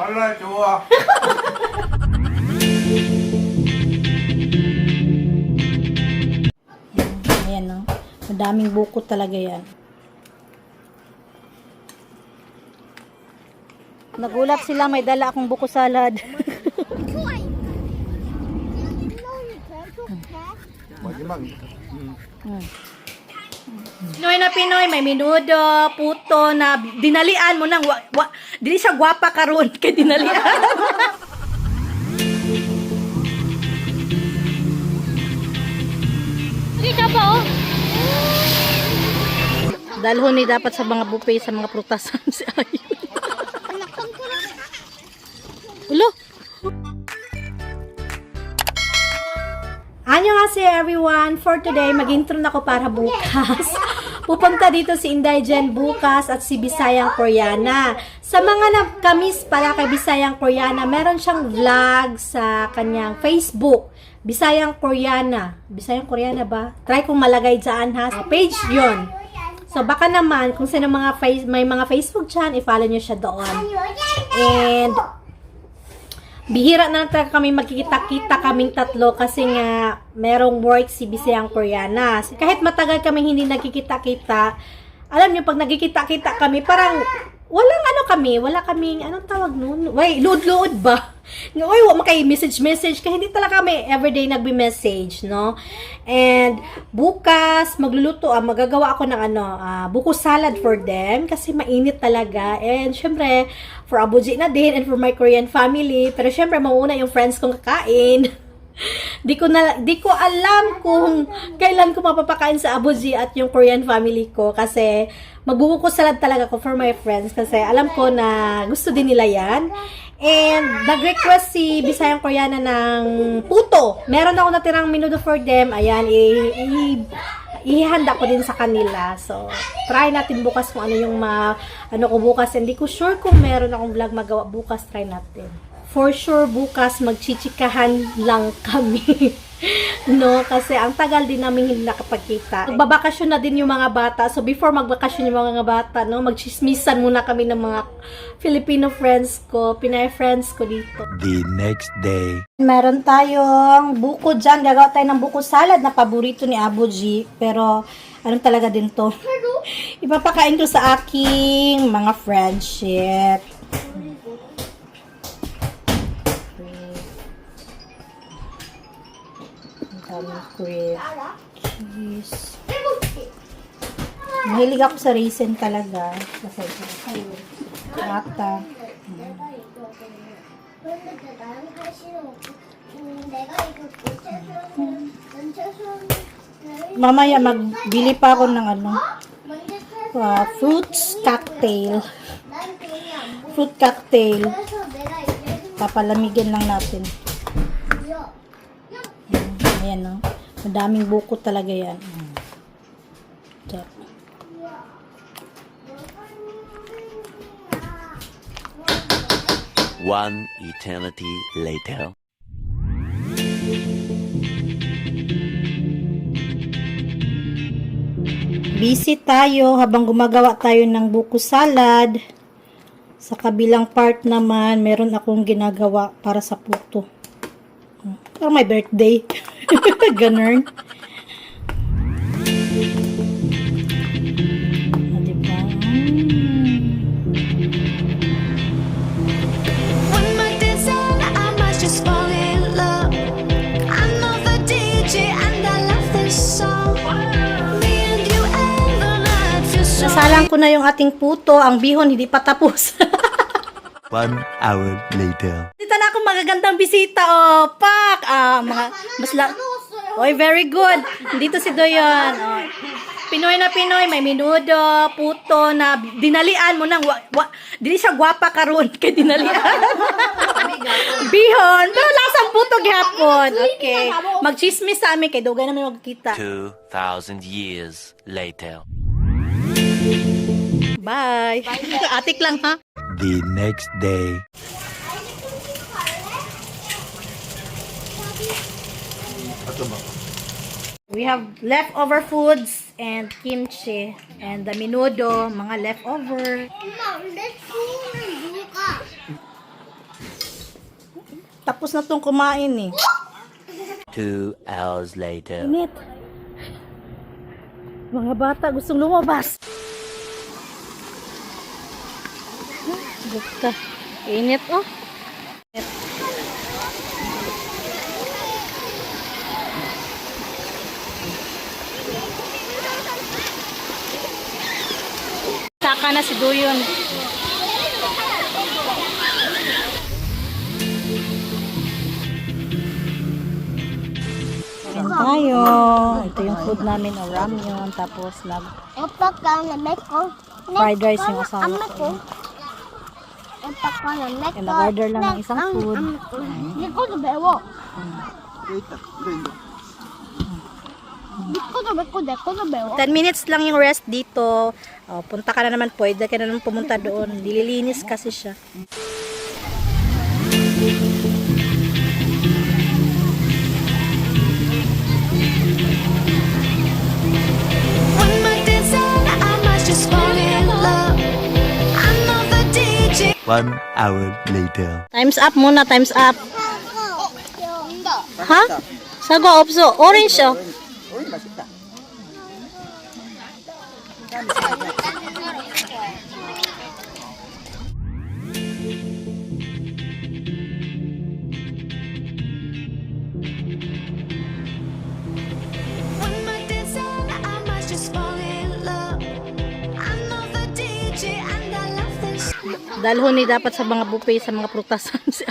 Wala, jowa. Ayan, no? Madaming buko talaga yan. Nagulat sila, may dala akong buko salad. Pinoy na Pinoy, may minudo, puto na dinalian mo nang dili siya gwapa karon kay dinalian. Kita ba oh? Dalhon ni dapat sa mga buffet sa mga prutasan si Ayu. Ulo. Annyeonghaseyo everyone! For today, mag-intro na ako para bukas. Pupunta dito si Inday Jen bukas at si Bisayang Koreana. Sa mga nagkamis para kay Bisayang Koreana, meron siyang vlog sa kanyang Facebook. Bisayang Koreana. Bisayang Koreana ba? Try kong malagay dyan ha. Sa page yon. So baka naman, kung sino may mga Facebook dyan, i-follow nyo siya doon. And bihira na talaga kami magkikita-kita kaming tatlo kasi nga merong work si Bisayang Koreana. Kahit matagal kami hindi nagkikita-kita, alam niyo pag nagkikita-kita kami, parang wala kaming, anong tawag nun? Wait, load-load ba? Uy, message kaya hindi talaga kami everyday nagbe-message, no? And bukas, magagawa ako ng buko salad for them kasi mainit talaga. And syempre, for Abuji na din and for my Korean family. Pero syempre, mauna yung friends kong kakain. Di ko alam kung kailan ko mapapakain sa Abuji at yung Korean family ko kasi magbubuko salad talaga ko for my friends kasi alam ko na gusto din nila yan. And nag-request si Bisayang Koreana ng puto. Meron ako natirang minuto for them. Ayan, ihanda ko din sa kanila. So, try natin bukas kung ano yung ko bukas. Hindi ko sure kung meron akong vlog magawa bukas. Try natin. For sure, bukas magchichikahan lang kami. No, kasi ang tagal din namin hindi nakapagkita. Magbabakasyon na din yung mga bata. So, before magbakasyon yung mga bata, no, magchismisan muna kami ng mga Filipino friends ko, Pinay friends ko dito. The next day. Meron tayong buko dyan. Gagawa tayo ng buko salad na paborito ni Abuji. Pero, anong talaga din to? Ipapakain ko sa aking mga friendship. With cheese. Mahilig ako sa raisin talaga. Ata. Mamaya magbili pa ako ng fruits cocktail. Fruit cocktail. Papalamigin lang natin. Ayan, no? Madaming buko talaga yan. So. One eternity later. Busy tayo habang gumagawa tayo ng buko salad. Sa kabilang part naman, meron akong ginagawa para sa puto. Parang my birthday. Ganun. Diba? When my days end, I might just fall in love. I know the DJ and I love this song. Me and you and the night feels so. Nasalang ko na yung ating puto. Ang bihon hindi pa tapos. 1 hour later. Dito na akong magagandang bisita. Oh, pak! Oy, very good. Dito si Doyon. Oh. Pinoy na Pinoy, may minudo, puto na dinalian mo nang dili siya gwapa karon kay dinalian. Bihon, pero lasang puto gihapon. Okay. Magchismis sa amin kay dugay naman magkita. 2,000 years later. Bye. Atik lang ha. The next day. We have leftover foods and kimchi and the minudo, mga leftover. Tapos na tong kumain eh. 2 hours later. Init. Mga bata gustong lumabas. Bukta. Init oh. Saka na si Duyon. Kain tayo. Ito yung food namin, o ramyun. Tapos fried rice yung asawa ko. And nag-order lang ng isang food. 10 minutes lang yung rest dito. Punta ka na naman, pwede ka na naman pumunta doon. Nililinis kasi siya. One more dance and I must just fall in love. I'm not the DJ. 1 hour later. Time's up muna, time's up. Ha? Sago, opso. Orange oh. One more dance and I must just fall in love. I'm not the DJ and I love this. Dalhon ni dapat sa mga buffet sa mga prutasan si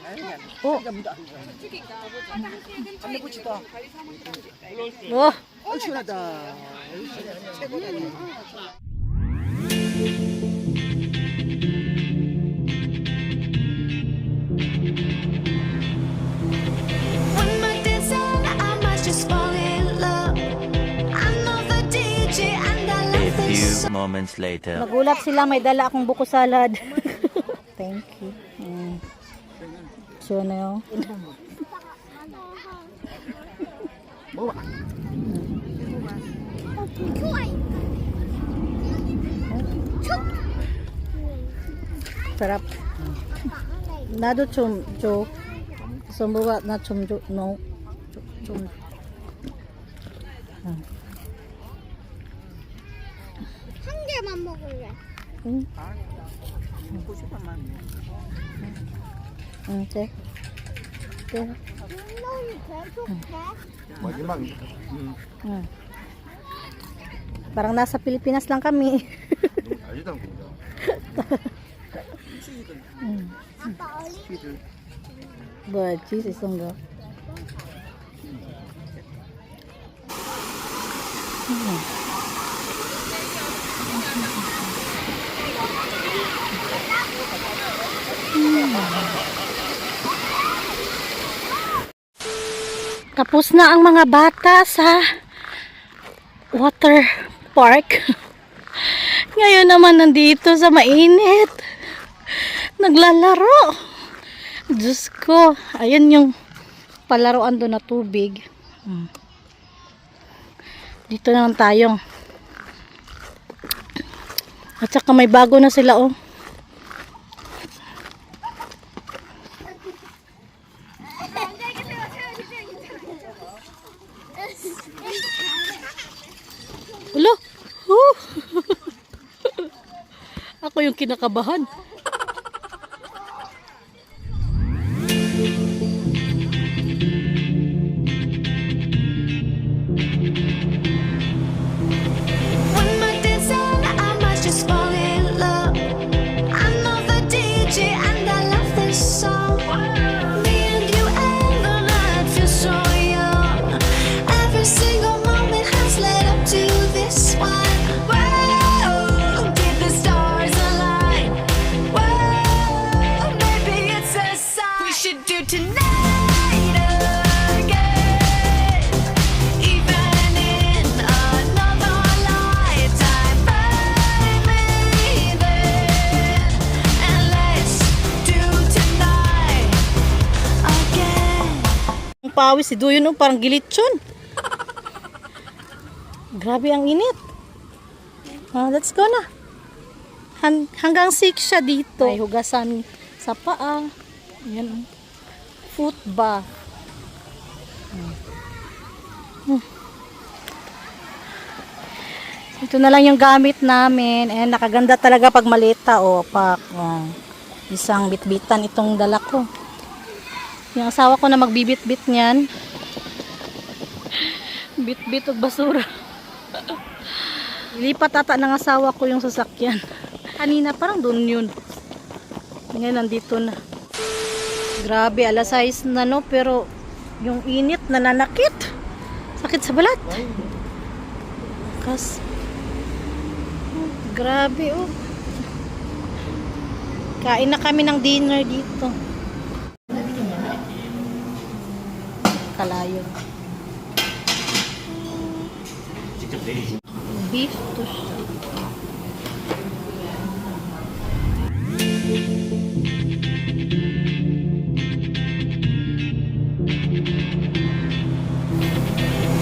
Ayun. Oh. Oh. One more dance and I must just fall in love. I'm not the DJ and I A love this. few moments later. Nagulat sila, may dala akong buko salad. Thank you. So na yun. Sarap. Nado chum cho. Sumbuwa na chum jo no. Chum. 한 개만 먹을래. Okay. Okay. 운동이 계속돼? Parang nasa Pilipinas lang kami. 아빠 어리? But cheese is on. Tapos na ang mga bata sa water park. Ngayon naman nandito sa mainit. Naglalaro. Diyos ko. Ayan yung palaruan doon na tubig. Dito na lang tayo. At saka may bago na sila oh. Ulo. Ako yung kinakabahan. One more dance and I must just fall in love. I'm not the DJ and I love this song. Me and you and the night feel so young. Every single moment has led up to this one. Whoa, did the stars align? Whoa, maybe it's a sign. We should do tonight again. Even in another lifetime, find me there. And let's do tonight again. Ang pawis si Duyo no, parang gilitsyon. Grabe ang init. Let's go na. hanggang 6 siya dito. May hugasan sa paa. Ayan. Foot bath. Ito na lang yung gamit namin. And nakaganda talaga pag malita. Isang bitbitan itong dala ko. Yung asawa ko na magbibit-bit niyan. Bit-bit og basura. Lipat ata ng asawa ko yung sasakyan. Kanina parang doon yun. Ngayon nandito na. Grabe, alas 6 na no. Pero yung init nananakit. Sakit sa balat. Grabe oh. Kain na kami ng dinner dito. Kalayo. Beef to siya.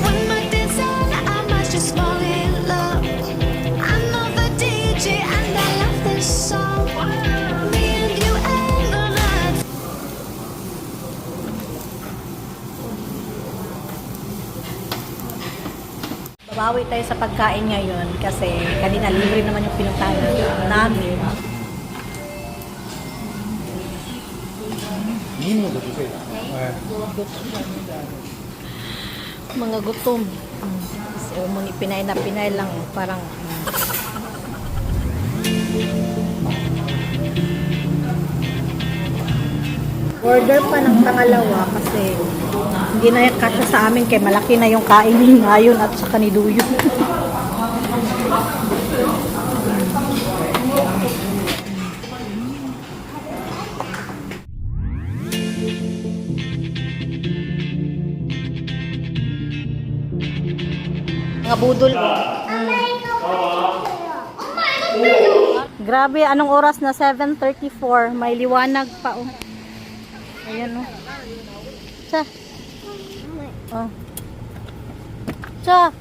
When my days end, I must just fall in love. I know the DJ and I love this song. Me and you and the night. Babawi tayo sa pagkain ngayon kasi kanina libre naman yung pinuntahan namin. Mga gutom. Kasi umuni pinay na pinay lang parang order pa ng pangalawa kasi hindi na yung kasya sa amin kay malaki na yung kain ni Ngayon at saka ni Duyo. Mga budol ko. Grabe, anong oras na? 7:34. May liwanag pa oh. Ayan oh. Cha. Oh. Cha.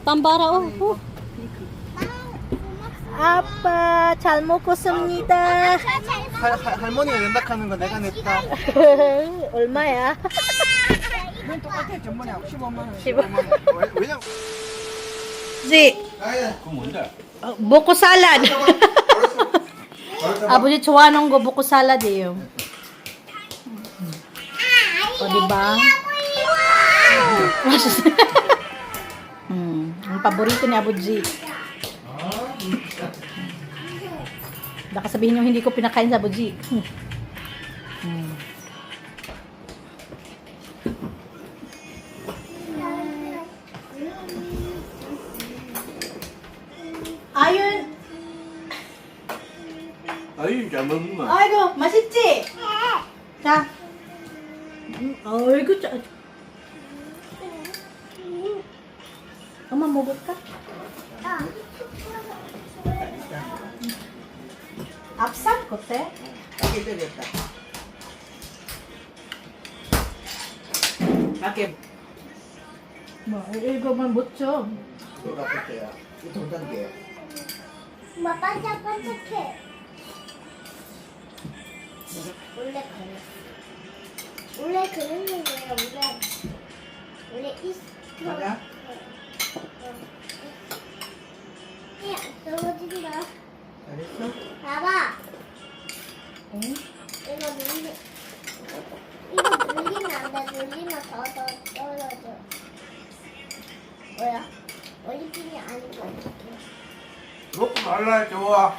Tambara oh. 아빠 잘 먹었습니다. 할머니가 연락하는 거 내가 냈다. 얼마야? 이건 똑같아. 전번에 15만 원. 15만 원. 왜냐면 지. 그거 뭔데? buko salad. 아버지 좋아하는 거 buko salad이에요. diba? Ang paborito ni Abuji. Baka sabihin nyo hindi ko pinakain sa Abuji. Ayun. 아유 잘 먹는구만. 아이고 맛있지? 자. 아이고 짜. 엄마 먹을까? 앞살 어때? 밖에 되겠다. 밖에 뭐 이거만 못 줘. 뭐가 붙어야 이 동단계. 엄마 반짝반짝해. 원래 그런 거예요. 원래 있어. 맞아? 떨어진다. 잘했어? 봐봐. 응? 이거 눌리면 안 돼. 눌리면 더 떨어져. 뭐야? 올리핀이 아니고. 먹고 말라 좋아.